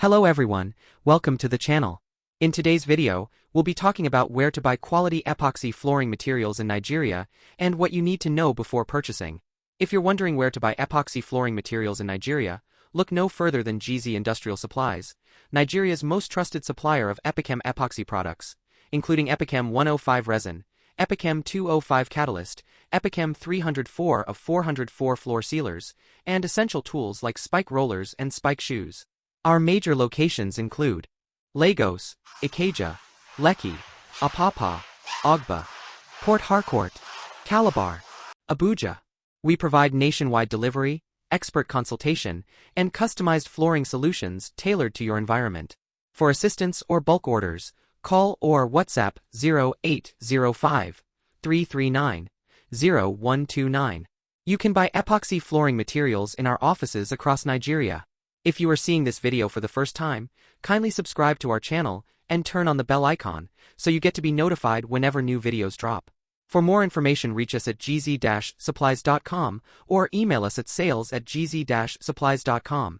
Hello everyone, welcome to the channel. In today's video, we'll be talking about where to buy quality epoxy flooring materials in Nigeria and what you need to know before purchasing. If you're wondering where to buy epoxy flooring materials in Nigeria, look no further than GZ Industrial Supplies, Nigeria's most trusted supplier of Epichem epoxy products, including Epichem 105 resin, Epichem 205 catalyst, Epichem 304 of 404 floor sealers, and essential tools like spike rollers and spike shoes. Our major locations include Lagos, Ikeja, Lekki, Apapa, Ogba, Port Harcourt, Calabar, Abuja. We provide nationwide delivery, expert consultation, and customized flooring solutions tailored to your environment. For assistance or bulk orders, call or WhatsApp 0805 339 0129. You can buy epoxy flooring materials in our offices across Nigeria. If you are seeing this video for the first time, kindly subscribe to our channel and turn on the bell icon so you get to be notified whenever new videos drop. For more information, reach us at gz-supplies.com or email us at sales@gz-supplies.com.